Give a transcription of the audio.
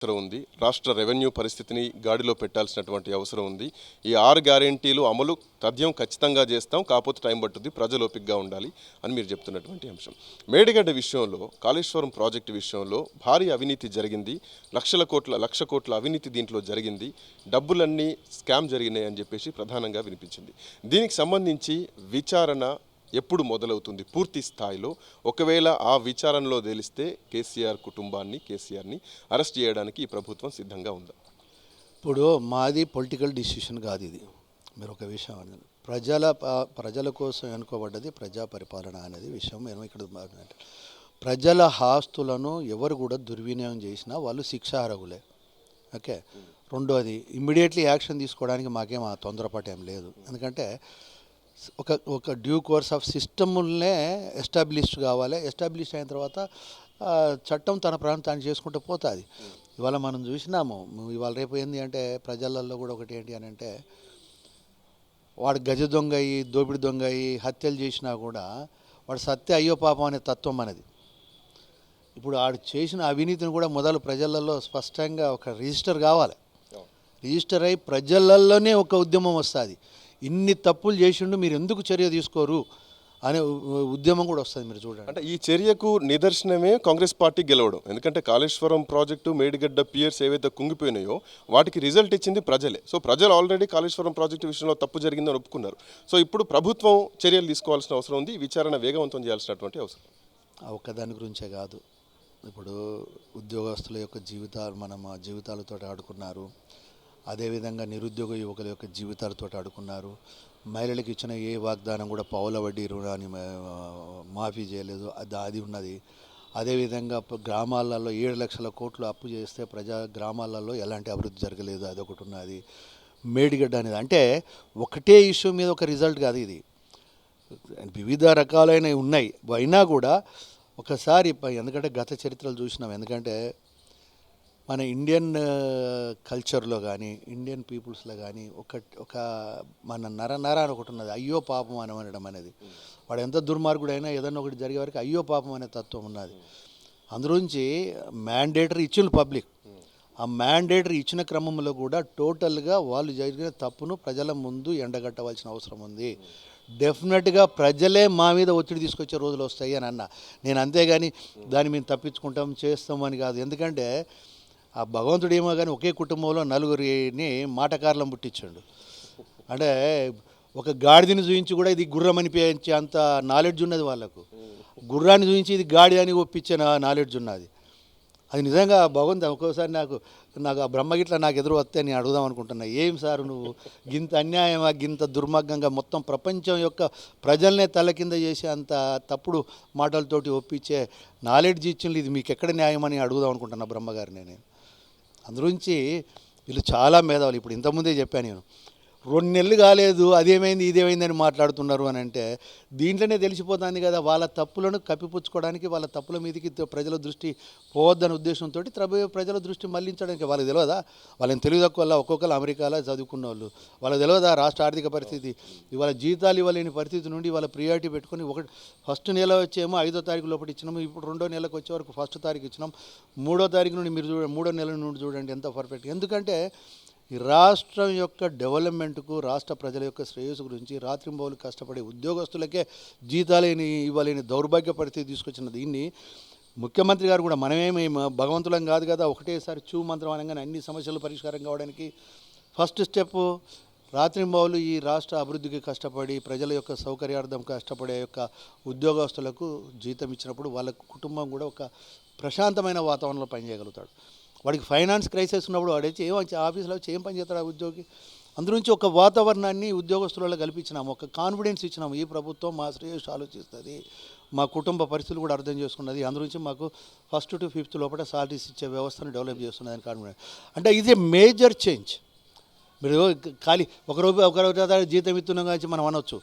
అవసరం ఉంది. రాష్ట్ర రెవెన్యూ పరిస్థితిని గాడిలో పెట్టాల్సినటువంటి అవసరం ఉంది. ఈ 6 గ్యారెంటీలు అమలు తథ్యం ఖచ్చితంగా చేస్తాం, కాకపోతే టైం పట్టుద్ది, ప్రజలు ఓపికగా ఉండాలి అని మీరు చెప్తున్నటువంటి అంశం. మేడిగడ్డ విషయంలో, కాళేశ్వరం ప్రాజెక్టు విషయంలో భారీ అవినీతి జరిగింది. లక్ష కోట్ల అవినీతి దీంట్లో జరిగింది. డబ్బులన్నీ స్కామ్ జరిగినాయి అని చెప్పేసి ప్రధానంగా వినిపించింది. దీనికి సంబంధించి విచారణ ఎప్పుడు మొదలవుతుంది పూర్తి స్థాయిలో? ఒకవేళ ఆ విచారణలో తేలిస్తే కేసీఆర్ కుటుంబాన్ని, కేసీఆర్ని అరెస్ట్ చేయడానికి ఈ ప్రభుత్వం సిద్ధంగా ఉందా? ఇప్పుడు మాది పొలిటికల్ డిసిషన్ కాదు ఇది. మీరు ఒక విషయం అన్నారు, ప్రజల కోసం ఎన్నుకోబడ్డది ప్రజా పరిపాలన అనేది విషయం. మేము ఇక్కడ ప్రజల ఆస్తులను ఎవరు కూడా దుర్వినియోగం చేసినా వాళ్ళు శిక్షార్హులే. ఓకే, రెండోది ఇమ్మీడియట్లీ యాక్షన్ తీసుకోవడానికి మాకేం తొందరపాటు ఏం లేదు. ఎందుకంటే ఒక డ్యూ కోర్స్ ఆఫ్ సిస్టమ్నే ఎస్టాబ్లిష్ కావాలి. ఎస్టాబ్లిష్ అయిన తర్వాత చట్టం తన ప్రాంతాన్ని చేసుకుంటూ పోతుంది. ఇవాళ మనం చూసినాము, ఇవాళ రేపు ఏంటి అంటే ప్రజలలో కూడా ఒకటి ఏంటి అని అంటే, వాడు గజ దొంగ అయ్యి, దోపిడి దొంగ అయ్యి, హత్యలు చేసినా కూడా వాడు సత్య అయ్యో పాపం అనే తత్వం అనేది. ఇప్పుడు వాడు చేసిన అవినీతిని కూడా మొదలు ప్రజలలో స్పష్టంగా ఒక రిజిస్టర్ కావాలి. రిజిస్టర్ అయ్యి ప్రజలలోనే ఒక ఉద్యమం వస్తుంది. ఇన్ని తప్పులు చేసిండు, మీరు ఎందుకు చర్య తీసుకోరు అనే ఉద్యమం కూడా వస్తుంది. మీరు చూడండి, అంటే ఈ చర్యకు నిదర్శనమే కాంగ్రెస్ పార్టీ గెలవడం. ఎందుకంటే కాళేశ్వరం ప్రాజెక్టు, మేడిగడ్డ పియర్స్ ఏవైతే కుంగిపోయినాయో వాటికి రిజల్ట్ ఇచ్చింది ప్రజలే. సో ప్రజలు ఆల్రెడీ కాళేశ్వరం ప్రాజెక్టు విషయంలో తప్పు జరిగిందని ఒప్పుకున్నారు. సో ఇప్పుడు ప్రభుత్వం చర్యలు తీసుకోవాల్సిన అవసరం ఉంది, విచారణ వేగవంతం చేయాల్సినటువంటి అవసరం. ఒక్కదాని గురించే కాదు, ఇప్పుడు ఉద్యోగస్తుల యొక్క జీవితాలతో ఆడుకున్నారు. అదేవిధంగా నిరుద్యోగ యువకుల యొక్క జీవితాలతో ఆడుకున్నారు. మహిళలకు ఇచ్చిన ఏ వాగ్దానం కూడా పావుల వడ్డీ రుణాన్ని మాఫీ చేయలేదు, అది ఉన్నది. అదేవిధంగా గ్రామాలలో 7 లక్షల కోట్లు అప్పు చేస్తే గ్రామాలలో ఎలాంటి అభివృద్ధి జరగలేదు, అదొకటి ఉన్నది. మేడిగడ్డ అనేది అంటే ఒకటే ఇష్యూ మీద ఒక రిజల్ట్ కాదు ఇది, వివిధ రకాలైనవి ఉన్నాయి. అయినా కూడా ఒకసారి, ఎందుకంటే గత చరిత్రలు చూసినాం. ఎందుకంటే మన ఇండియన్ కల్చర్లో కానీ, ఇండియన్ పీపుల్స్లో కానీ ఒక మన నర అని ఒకటి ఉన్నది, అయ్యో పాపం అని అనడం అనేది. వాడు ఎంత దుర్మార్గుడైనా ఏదన్నా ఒకటి జరిగే వరకు అయ్యో పాపం అనే తత్వం ఉన్నది. అందులోంచి మ్యాండేటరీ ఇచ్చిన పబ్లిక్, ఆ మ్యాండేటరీ ఇచ్చిన క్రమంలో కూడా టోటల్గా వాళ్ళు జరిగిన తప్పును ప్రజల ముందు ఎండగట్టవలసిన అవసరం ఉంది. డెఫినెట్గా ప్రజలే మా మీద ఒత్తిడి తీసుకొచ్చే రోజులు వస్తాయి అని అన్న నేను. అంతేగాని దాన్ని మేము తప్పించుకుంటాం చేస్తామని కాదు. ఎందుకంటే ఆ భగవంతుడు ఏమో కానీ ఒకే కుటుంబంలో నలుగురిని మాటకారులను పుట్టించాడు. అంటే ఒక గాడిదని చూపించి కూడా ఇది గుర్రం అనిపించే అంత నాలెడ్జ్ ఉన్నది వాళ్ళకు. గుర్రాన్ని చూపించి ఇది గాడి అని ఒప్పించే నాలెడ్జ్ ఉన్నది. అది నిజంగా భగవంతు. ఒక్కోసారి నాకు ఆ బ్రహ్మగిట్ల నాకు ఎదురు వస్తే నేను అడుగుదాం అనుకుంటున్నా, ఏం సార్ నువ్వు గింత అన్యాయమా, గింత దుర్మార్గంగా మొత్తం ప్రపంచం యొక్క ప్రజల్నే తల కింద చేసే అంత తప్పుడు మాటలతోటి ఒప్పించే నాలెడ్జ్ ఇచ్చింది, ఇది మీకు ఎక్కడ న్యాయమని అడుగుదాం అనుకుంటున్నా బ్రహ్మగారిని నేను. అందుగురించి వీళ్ళు చాలా మేధావులు. ఇప్పుడు ఇంతకుముందే చెప్పాను నేను, 2 నెలలు కాలేదు అదేమైంది ఇదేమైంది అని మాట్లాడుతున్నారు అని అంటే దీంట్లోనే తెలిసిపోతుంది కదా. వాళ్ళ తప్పులను కప్పిపుచ్చుకోవడానికి, వాళ్ళ తప్పుల మీదకి ప్రజల దృష్టి పోవద్దనే ఉద్దేశంతో ప్రజల దృష్టి మళ్లించడానికి. వాళ్ళకి తెలియదా? వాళ్ళని తెలివి తక్కువ వల్ల ఒక్కొక్కరు అమెరికాలో చదువుకున్న వాళ్ళు, వాళ్ళకి తెలియదా రాష్ట్ర ఆర్థిక పరిస్థితి, ఇవాళ జీతాలు ఇవ్వలేని పరిస్థితి నుండి వాళ్ళ ప్రియారిటీ పెట్టుకొని ఫస్ట్ నెల వచ్చేమో 5వ తారీఖు లోపల ఇచ్చినాము. ఇప్పుడు 2వ నెలకు వచ్చే వరకు 1st తారీఖు ఇచ్చినాం. 3వ తారీఖు నుండి మీరు చూడండి, 3వ నెల నుండి చూడండి ఎంత పర్ఫెక్ట్. ఎందుకంటే ఈ రాష్ట్రం యొక్క డెవలప్మెంట్కు, రాష్ట్ర ప్రజల యొక్క శ్రేయస్సు గురించి రాత్రింబౌలు కష్టపడే ఉద్యోగస్తులకే జీతాలేని ఇవ్వలేని దౌర్భాగ్య పరిస్థితి తీసుకొచ్చిన దీన్ని ముఖ్యమంత్రి గారు కూడా, మనమేమి భగవంతులం కాదు కదా, ఒకటేసారి మంత్రం అనగానే అన్ని సమస్యలు పరిష్కారం కావడానికి ఫస్ట్ స్టెప్ రాత్రింబౌలు ఈ రాష్ట్ర అభివృద్ధికి కష్టపడి ప్రజల యొక్క సౌకర్యార్థం కష్టపడే యొక్క ఉద్యోగస్తులకు జీతం ఇచ్చినప్పుడు వాళ్ళ కుటుంబం కూడా ఒక ప్రశాంతమైన వాతావరణంలో పనిచేయగలుగుతాడు. వాడికి ఫైనాన్స్ క్రైసిస్ ఉన్నప్పుడు వాడైతే ఆఫీస్లో వచ్చి ఏం పని చేస్తాడు ఆ ఉద్యోగి. అందునుంచి ఒక వాతావరణాన్ని ఉద్యోగస్తులలో కల్పించినాము, ఒక కాన్ఫిడెన్స్ ఇచ్చినాము. ఈ ప్రభుత్వం మా శ్రేయస్సు ఆలోచిస్తుంది, మా కుటుంబ పరిస్థితులు కూడా అర్థం చేసుకున్నది, అందునుంచి మాకు 1st to 5th లోపల సాలరీస్ ఇచ్చే వ్యవస్థను డెవలప్ చేస్తున్నది అని కాన్ఫిడెన్స్. అంటే ఇది మేజర్ చేంజ్. మీరు ఖాళీ ఒక రోజు జీతం ఇస్తున్నాం కానీ మనం అనొచ్చు,